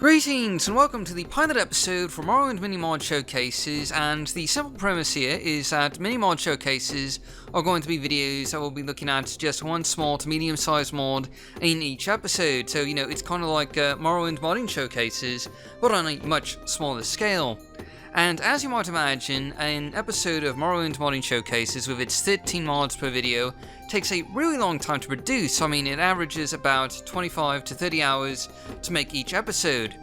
Greetings and welcome to the pilot episode for Morrowind Mini-Mod Showcases, and the simple premise here is that Mini-Mod Showcases are going to be videos that we'll be looking at just one small to medium-sized mod in each episode. So, it's kind of like Morrowind Modding Showcases, but on a much smaller scale. And as you might imagine, an episode of Morrowind Modding Showcases with its 13 mods per video takes a really long time to produce. It averages about 25 to 30 hours to make each episode.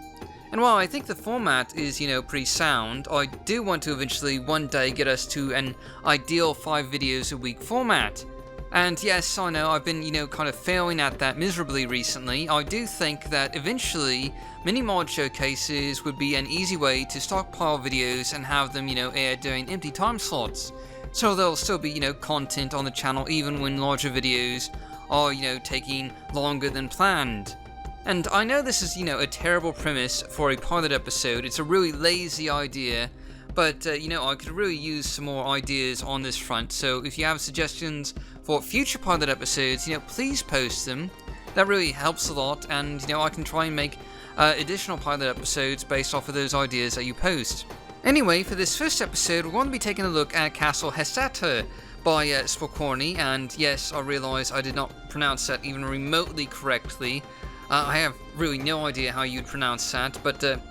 And while I think the format is, pretty sound, I do want to eventually one day get us to an ideal 5 videos a week format. And yes, I know I've been, kind of failing at that miserably recently. I do think that eventually Mini-Mod Showcases would be an easy way to stockpile videos and have them, air during empty time slots. So there'll still be, content on the channel even when larger videos are, taking longer than planned. And I know this is, a terrible premise for a pilot episode. It's a really lazy idea. But, I could really use some more ideas on this front, so if you have suggestions for future pilot episodes, please post them. That really helps a lot, and, I can try and make additional pilot episodes based off of those ideas that you post. Anyway, for this first episode, we're going to be taking a look at Castle Hestatur by Pokorni, and yes, I realise I did not pronounce that even remotely correctly. I have really no idea how you'd pronounce that, but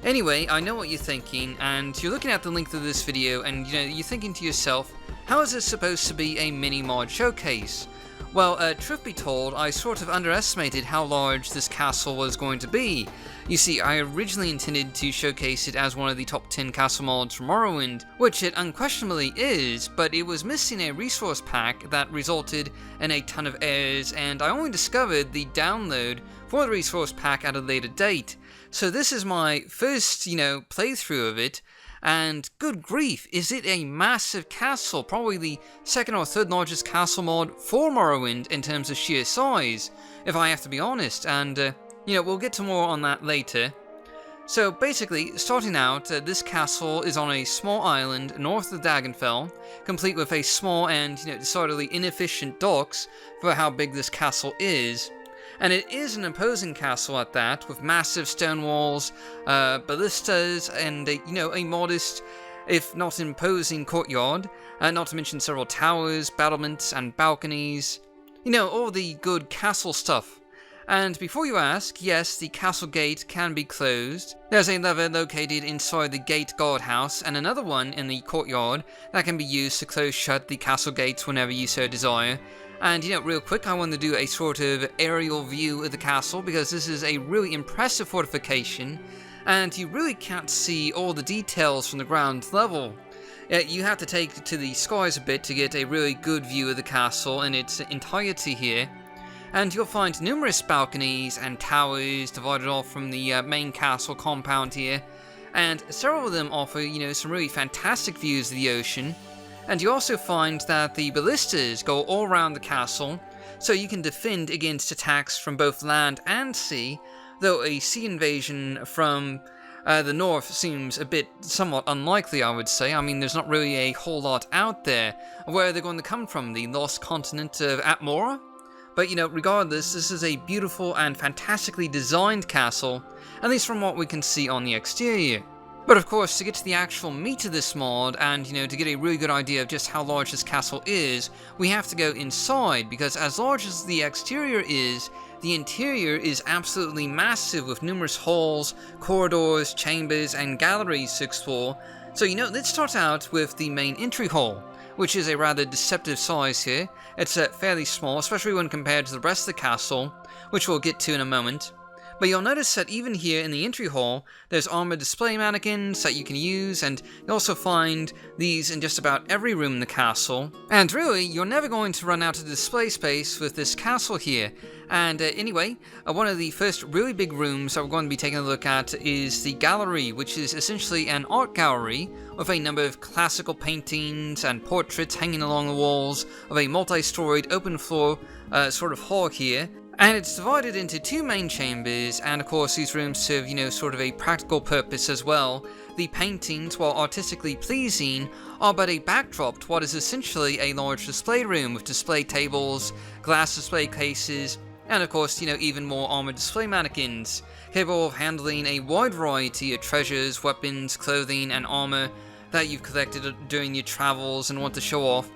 anyway, I know what you're thinking, and you're looking at the length of this video, and you're thinking to yourself, how is this supposed to be a mini-mod showcase? Well, truth be told, I sort of underestimated how large this castle was going to be. You see, I originally intended to showcase it as one of the top 10 castle mods from Morrowind, which it unquestionably is, but it was missing a resource pack that resulted in a ton of errors, and I only discovered the download for the resource pack at a later date. So this is my first, playthrough of it, and good grief, is it a massive castle, probably the second or third largest castle mod for Morrowind in terms of sheer size, if I have to be honest, and, we'll get to more on that later. So basically, starting out, this castle is on a small island north of Dragonfell, complete with a small and, decidedly inefficient docks for how big this castle is. And it is an imposing castle at that, with massive stone walls, ballistas, and a modest, if not imposing, courtyard, not to mention several towers, battlements, and balconies. All the good castle stuff. And before you ask, yes, the castle gate can be closed. There's a lever located inside the gate guardhouse, and another one in the courtyard that can be used to close shut the castle gates whenever you so desire. And, real quick, I want to do a sort of aerial view of the castle, because this is a really impressive fortification, and you really can't see all the details from the ground level. You have to take it to the skies a bit to get a really good view of the castle in its entirety here. And you'll find numerous balconies and towers divided off from the main castle compound here, and several of them offer, some really fantastic views of the ocean. And you also find that the ballistas go all around the castle, so you can defend against attacks from both land and sea, though a sea invasion from the north seems a bit somewhat unlikely, I would say. There's not really a whole lot out there. Where are they going to come from? The lost continent of Atmora? But, regardless, this is a beautiful and fantastically designed castle, at least from what we can see on the exterior. But of course, to get to the actual meat of this mod, and to get a really good idea of just how large this castle is, we have to go inside, because as large as the exterior is, the interior is absolutely massive, with numerous halls, corridors, chambers, and galleries to explore. So let's start out with the main entry hall, which is a rather deceptive size here. It's fairly small, especially when compared to the rest of the castle, which we'll get to in a moment. But you'll notice that even here in the entry hall, there's armored display mannequins that you can use, and you'll also find these in just about every room in the castle. And really, you're never going to run out of display space with this castle here. And anyway, one of the first really big rooms that we're going to be taking a look at is the gallery, which is essentially an art gallery with a number of classical paintings and portraits hanging along the walls of a multi-storied open floor sort of hall here. And it's divided into 2 main chambers, and of course these rooms serve, sort of a practical purpose as well. The paintings, while artistically pleasing, are but a backdrop to what is essentially a large display room with display tables, glass display cases, And of course, even more armored display mannequins, capable of handling a wide variety of treasures, weapons, clothing, and armor that you've collected during your travels and want to show off.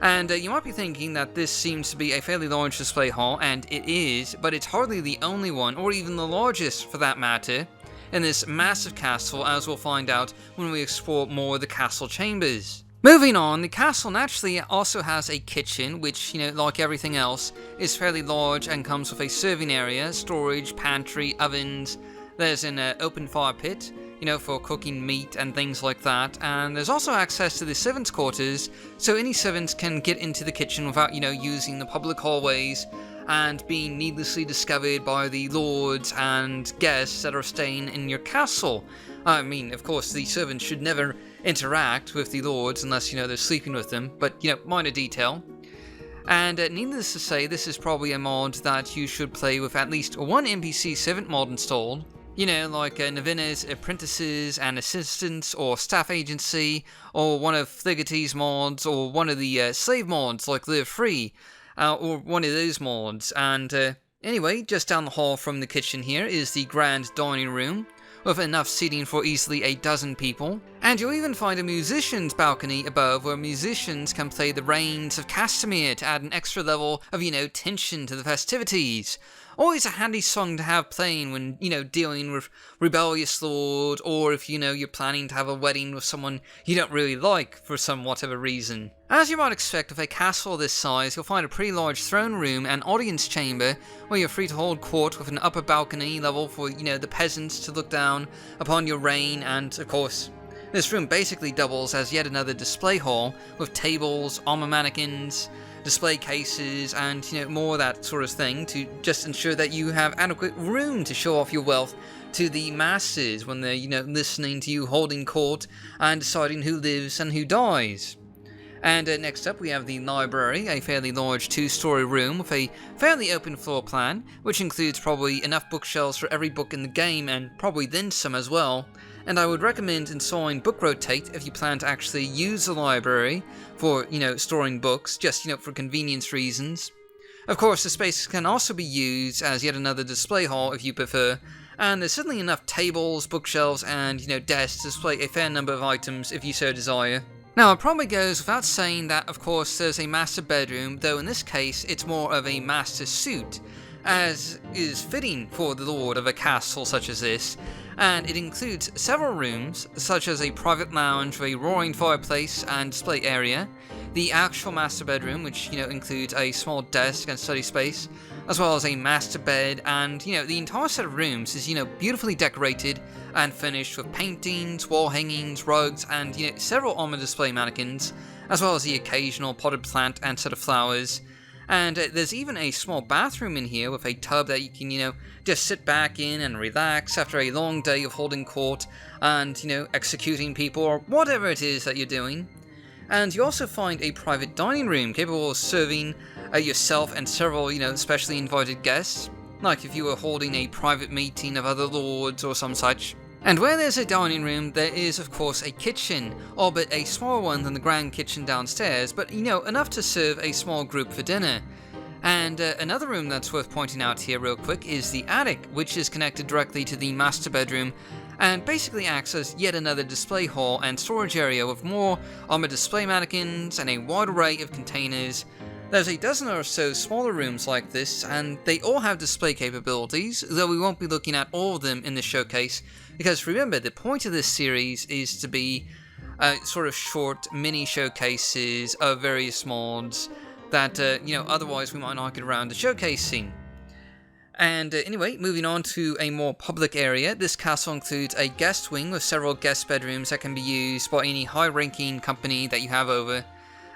And you might be thinking that this seems to be a fairly large display hall, and it is, but it's hardly the only one, or even the largest for that matter, in this massive castle, as we'll find out when we explore more of the castle chambers. Moving on, the castle naturally also has a kitchen, which, like everything else, is fairly large and comes with a serving area, storage, pantry, ovens. There's an open fire pit, for cooking meat and things like that, and there's also access to the servants' quarters, so any servants can get into the kitchen without, using the public hallways and being needlessly discovered by the lords and guests that are staying in your castle. I mean, of course, the servants should never interact with the lords unless, they're sleeping with them, but, minor detail. And needless to say, this is probably a mod that you should play with at least one NPC servant mod installed. Like Navina's apprentices and assistants, or staff agency, or one of Fligaty's mods, or one of the slave mods like Live Free, or one of those mods. And anyway, just down the hall from the kitchen here is the grand dining room, with enough seating for easily a dozen people. And you'll even find a musician's balcony above where musicians can play the Rains of Castamere to add an extra level of, tension to the festivities. Always a handy song to have playing when, dealing with rebellious lord, or if, you're planning to have a wedding with someone you don't really like for some whatever reason. As you might expect with a castle this size, you'll find a pretty large throne room and audience chamber where you're free to hold court with an upper balcony level for, the peasants to look down upon your reign, and, of course, this room basically doubles as yet another display hall with tables, armor mannequins, display cases, and more of that sort of thing to just ensure that you have adequate room to show off your wealth to the masses when they're listening to you holding court and deciding who lives and who dies. And next up we have the library, a fairly large 2-story room with a fairly open floor plan, which includes probably enough bookshelves for every book in the game and probably then some as well. And I would recommend installing Book Rotate if you plan to actually use the library for, storing books, just, for convenience reasons. Of course, the space can also be used as yet another display hall if you prefer, and there's certainly enough tables, bookshelves, and, desks to display a fair number of items if you so desire. Now, it probably goes without saying that, of course, there's a master bedroom, though in this case, it's more of a master suite, as is fitting for the lord of a castle such as this, and it includes several rooms, such as a private lounge with a roaring fireplace and display area, the actual master bedroom, which, includes a small desk and study space, as well as a master bed, and, the entire set of rooms is, beautifully decorated and finished with paintings, wall hangings, rugs, and, several armor display mannequins, as well as the occasional potted plant and set of flowers. And there's even a small bathroom in here with a tub that you can, just sit back in and relax after a long day of holding court and, executing people or whatever it is that you're doing. And you also find a private dining room capable of serving yourself and several, specially invited guests, like if you were holding a private meeting of other lords or some such. And where there's a dining room, there is of course a kitchen, albeit a smaller one than the grand kitchen downstairs, but enough to serve a small group for dinner. And another room that's worth pointing out here real quick is the attic, which is connected directly to the master bedroom, and basically acts as yet another display hall and storage area with more armor display mannequins and a wide array of containers. There's a dozen or so smaller rooms like this, and they all have display capabilities, though we won't be looking at all of them in this showcase, because remember, the point of this series is to be sort of short mini showcases of various mods that, otherwise we might not get around to showcasing. And anyway, moving on to a more public area, this castle includes a guest wing with several guest bedrooms that can be used by any high-ranking company that you have over.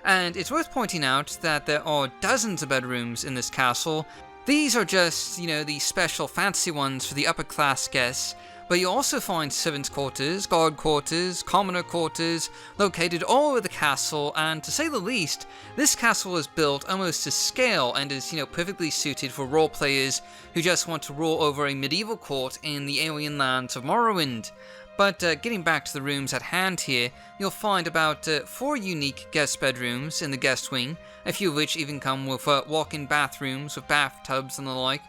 And it's worth pointing out that there are dozens of bedrooms in this castle. These are just, the special fancy ones for the upper class guests, but you also find servants' quarters, guard quarters, commoner quarters, located all over the castle, and to say the least, this castle is built almost to scale and is, perfectly suited for role players who just want to rule over a medieval court in the alien lands of Morrowind. But getting back to the rooms at hand here, you'll find about 4 unique guest bedrooms in the guest wing, a few of which even come with walk-in bathrooms with bathtubs and the like.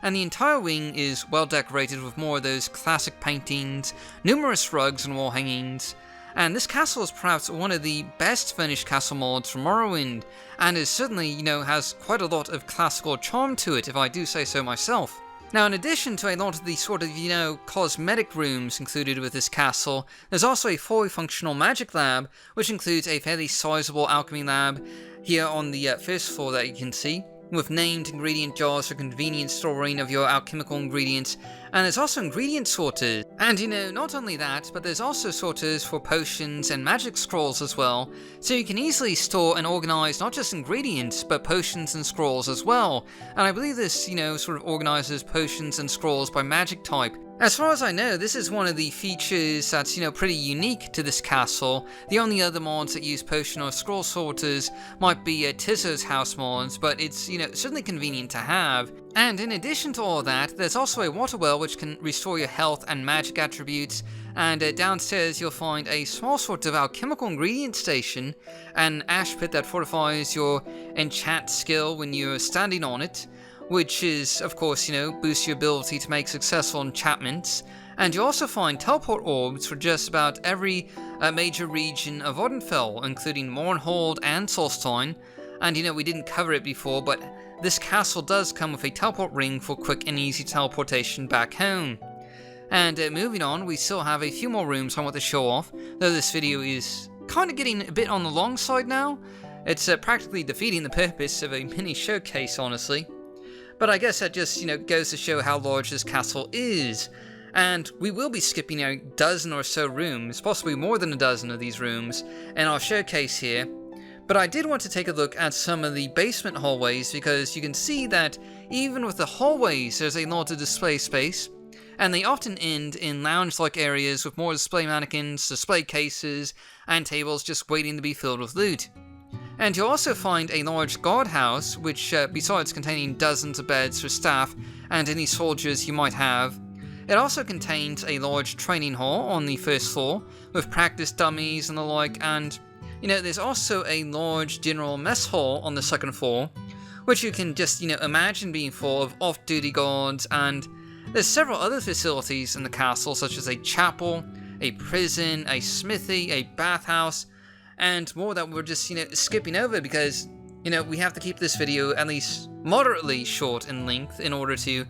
And the entire wing is well decorated with more of those classic paintings, numerous rugs and wall hangings. And this castle is perhaps one of the best finished castle mods from Morrowind, and is certainly, has quite a lot of classical charm to it, if I do say so myself. Now, in addition to a lot of the sort of, cosmetic rooms included with this castle, there's also a fully functional magic lab, which includes a fairly sizable alchemy lab here on the first floor that you can see, with named ingredient jars for convenient storing of your alchemical ingredients, and there's also ingredient sorters. And not only that, but there's also sorters for potions and magic scrolls as well, so you can easily store and organize not just ingredients, but potions and scrolls as well. And I believe this, sort of organizes potions and scrolls by magic type. As far as I know, this is one of the features that's, pretty unique to this castle. The only other mods that use potion or scroll sorters might be Tizzo's house mods, but it's, certainly convenient to have. And in addition to all that, there's also a water well which can restore your health and magic attributes, and downstairs you'll find a small sort of alchemical ingredient station, an ash pit that fortifies your enchant skill when you're standing on it, which is, of course, boosts your ability to make successful enchantments. And you also find teleport orbs for just about every major region of Odenfell, including Mournhold and Solstein. And we didn't cover it before, but this castle does come with a teleport ring for quick and easy teleportation back home. And moving on, we still have a few more rooms I want to show off, though this video is kind of getting a bit on the long side now. It's practically defeating the purpose of a mini showcase, honestly. But I guess that just, goes to show how large this castle is. And we will be skipping a dozen or so rooms, possibly more than a dozen of these rooms, in our showcase here. But I did want to take a look at some of the basement hallways, because you can see that even with the hallways there's a lot of display space, and they often end in lounge-like areas with more display mannequins, display cases, and tables just waiting to be filled with loot. And you'll also find a large guardhouse, which besides containing dozens of beds for staff and any soldiers you might have, it also contains a large training hall on the first floor, with practice dummies and the like, and there's also a large general mess hall on the second floor, which you can just, imagine being full of off-duty guards, and there's several other facilities in the castle, such as a chapel, a prison, a smithy, a bathhouse, and more that we're just, skipping over because, we have to keep this video at least moderately short in length in order to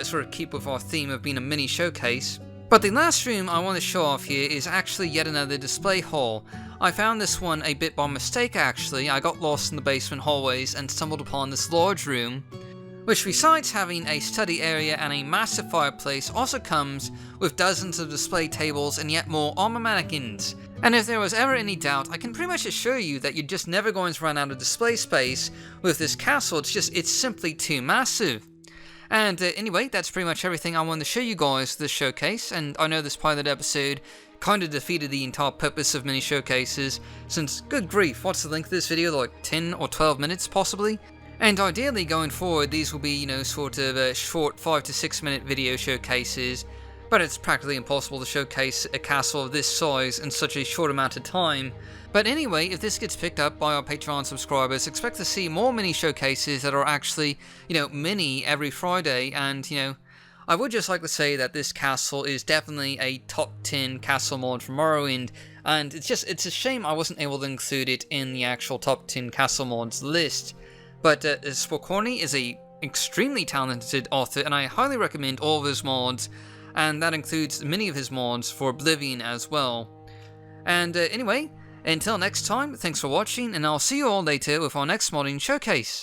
sort of keep with our theme of being a mini showcase. But the last room I want to show off here is actually yet another display hall. I found this one a bit by mistake actually. I got lost in the basement hallways and stumbled upon this large room, which besides having a study area and a massive fireplace also comes with dozens of display tables and yet more armor mannequins. And if there was ever any doubt, I can pretty much assure you that you're just never going to run out of display space with this castle. It's simply too massive. And anyway, that's pretty much everything I wanted to show you guys for this showcase, and I know this pilot episode kind of defeated the entire purpose of mini showcases, since, good grief, what's the length of this video, like 10 or 12 minutes possibly? And ideally going forward, these will be, sort of short 5 to 6 minute video showcases, but it's practically impossible to showcase a castle of this size in such a short amount of time. But anyway, if this gets picked up by our Patreon subscribers, expect to see more mini showcases that are actually, mini every Friday, and, I would just like to say that this castle is definitely a top 10 castle mod from Morrowind, and it's a shame I wasn't able to include it in the actual top 10 castle mods list. But Pokorni is a extremely talented author, and I highly recommend all of his mods, and that includes many of his mods for Oblivion as well. And anyway, until next time, thanks for watching, and I'll see you all later with our next modding showcase.